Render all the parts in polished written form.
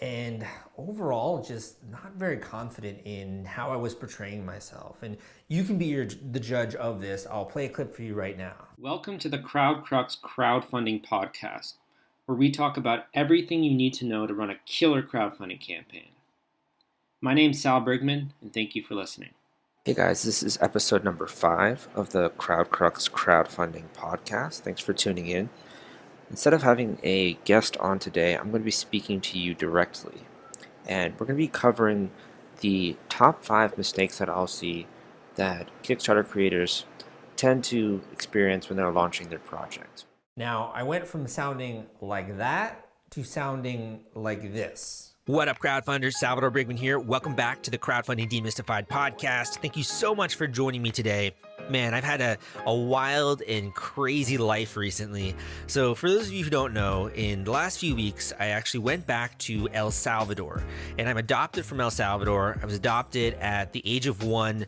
and overall just not very confident in how I was portraying myself. And you can be the judge of this. I'll play a clip for you right now. Welcome to the Crowd Crux crowdfunding podcast, where we talk about everything you need to know to run a killer crowdfunding campaign. My name's Sal Brigman, and thank you for listening. Hey guys, this is episode number 5 of the Crowd Crux crowdfunding podcast. Thanks for tuning in. Instead of having a guest on today, I'm going to be speaking to you directly. And we're going to be covering the top 5 mistakes that I'll see that Kickstarter creators tend to experience when they're launching their project. Now, I went from sounding like that to sounding like this. What up, crowdfunders? Salvador Brigman here. Welcome back to the Crowdfunding Demystified podcast. Thank you so much for joining me today. Man, I've had a wild and crazy life recently. So for those of you who don't know, in the last few weeks, I actually went back to El Salvador. And I'm adopted from El Salvador. I was adopted at the age of 1.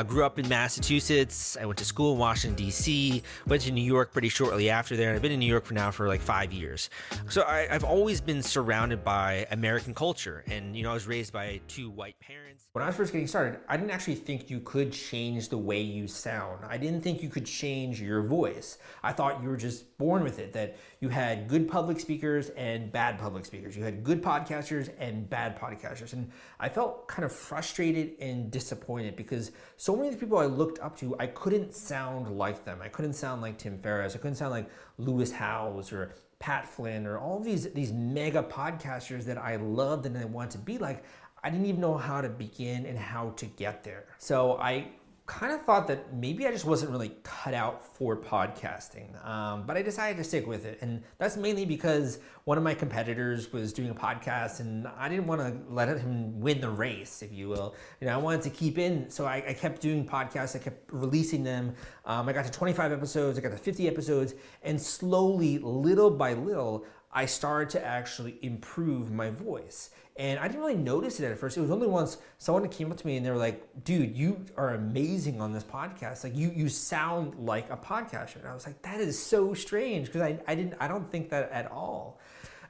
Grew up in Massachusetts. I went to school in Washington, D.C. Went to New York pretty shortly after there. And I've been in New York for like 5 years. So I've always been surrounded by American culture. And, I was raised by 2 white parents. When I was first getting started, I didn't actually think you could change the way you sound. I didn't think you could change your voice. I thought you were just born with it, that you had good public speakers and bad public speakers. You had good podcasters and bad podcasters. And I felt kind of frustrated and disappointed because so many of the people I looked up to, I couldn't sound like them. I couldn't sound like Tim Ferriss. I couldn't sound like Lewis Howes or Pat Flynn or all these mega podcasters that I loved and I wanted to be like. I didn't even know how to begin and how to get there. So I kind of thought that maybe I just wasn't really cut out for podcasting, but I decided to stick with it. And that's mainly because one of my competitors was doing a podcast and I didn't want to let him win the race, if you will. I wanted to keep in, so I kept doing podcasts. I kept releasing them. I got to 25 episodes, I got to 50 episodes, and slowly, little by little, I started to actually improve my voice. And I didn't really notice it at first. It was only once someone came up to me and they were like, dude, you are amazing on this podcast. Like you sound like a podcaster. And I was like, that is so strange because I don't think that at all.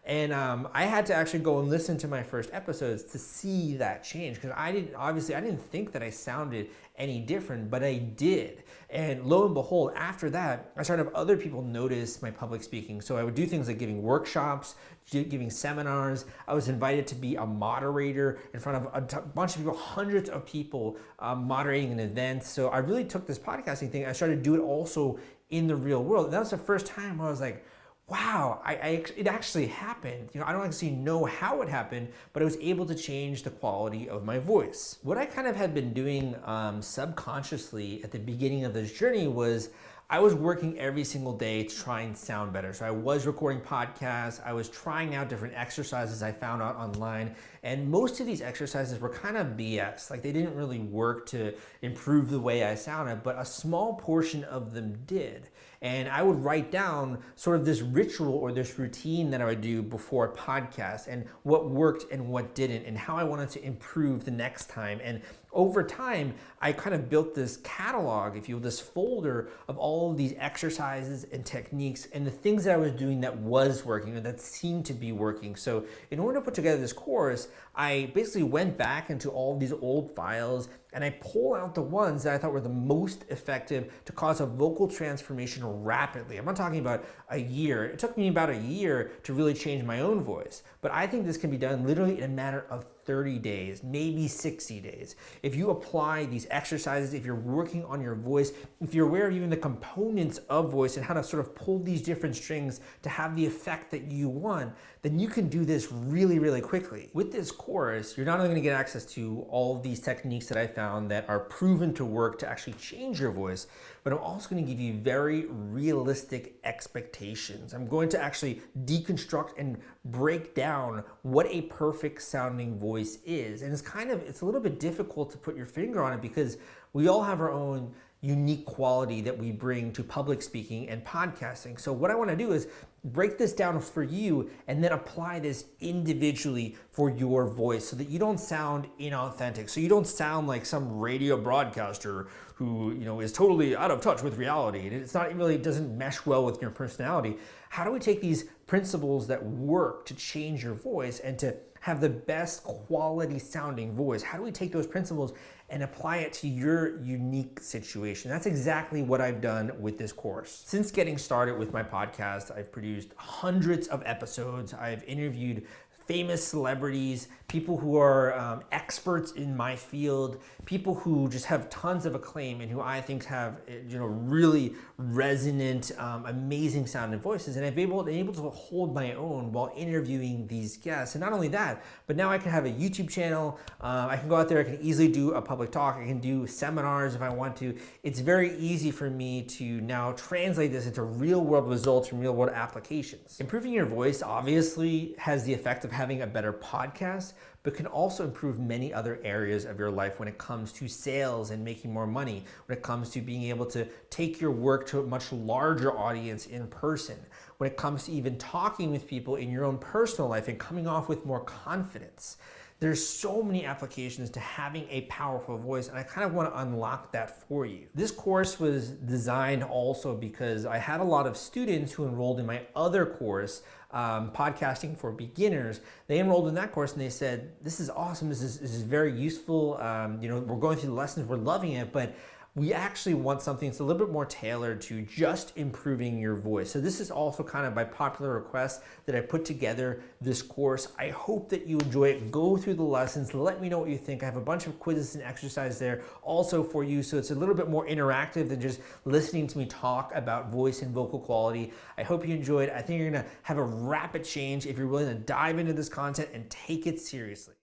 And I had to actually go and listen to my first episodes to see that change because I didn't think that I sounded any different, but I did. And lo and behold, after that, I started to have other people notice my public speaking. So I would do things like giving workshops, giving seminars. I was invited to be a moderator in front of a bunch of people, hundreds of people moderating an event. So I really took this podcasting thing. I started to do it also in the real world. And that was the first time where I was like, wow, it actually happened. I don't actually know how it happened, but I was able to change the quality of my voice. What I kind of had been doing subconsciously at the beginning of this journey was I was working every single day to try and sound better. So I was recording podcasts. I was trying out different exercises I found out online. And most of these exercises were kind of BS. Like they didn't really work to improve the way I sounded, but a small portion of them did. And I would write down sort of this ritual or this routine that I would do before a podcast and what worked and what didn't and how I wanted to improve the next time. And over time, I kind of built this catalog, if you will, this folder of all of these exercises and techniques and the things that I was doing that was working or that seemed to be working. So in order to put together this course, I basically went back into all of these old files and I pulled out the ones that I thought were the most effective to cause a vocal transformation rapidly. I'm not talking about a year. It took me about a year to really change my own voice, but I think this can be done literally in a matter of 30 days, maybe 60 days. If you apply these exercises, if you're working on your voice, if you're aware of even the components of voice and how to sort of pull these different strings to have the effect that you want, then you can do this really, really quickly. With this course, you're not only gonna get access to all of these techniques that I found that are proven to work to actually change your voice, but I'm also gonna give you very realistic expectations. I'm going to actually deconstruct and break down what a perfect sounding voice is. And it's a little bit difficult to put your finger on it because we all have our own unique quality that we bring to public speaking and podcasting. So what I want to do is break this down for you and then apply this individually for your voice so that you don't sound inauthentic, so you don't sound like some radio broadcaster who is totally out of touch with reality and it's not really, it doesn't mesh well with your personality. How do we take these principles that work to change your voice and to have the best quality sounding voice? How do we take those principles and apply it to your unique situation? That's exactly what I've done with this course. Since getting started with my podcast, I've produced hundreds of episodes. I've interviewed famous celebrities, people who are experts in my field, people who just have tons of acclaim and who I think have really resonant, amazing sounding voices. And I've been able to hold my own while interviewing these guests. And not only that, but now I can have a YouTube channel. I can go out there, I can easily do a public talk. I can do seminars if I want to. It's very easy for me to now translate this into real world results and real world applications. Improving your voice obviously has the effect of having a better podcast, but can also improve many other areas of your life when it comes to sales and making more money, when it comes to being able to take your work to a much larger audience in person, when it comes to even talking with people in your own personal life and coming off with more confidence. There's so many applications to having a powerful voice, and I kind of want to unlock that for you. This course was designed also because I had a lot of students who enrolled in my other course, Podcasting for Beginners. They enrolled in that course and they said, this is awesome, this is very useful, we're going through the lessons, we're loving it, but we actually want something that's a little bit more tailored to just improving your voice. So this is also kind of by popular request that I put together this course. I hope that you enjoy it. Go through the lessons. Let me know what you think. I have a bunch of quizzes and exercises there also for you. So it's a little bit more interactive than just listening to me talk about voice and vocal quality. I hope you enjoyed. I think you're gonna have a rapid change if you're willing to dive into this content and take it seriously.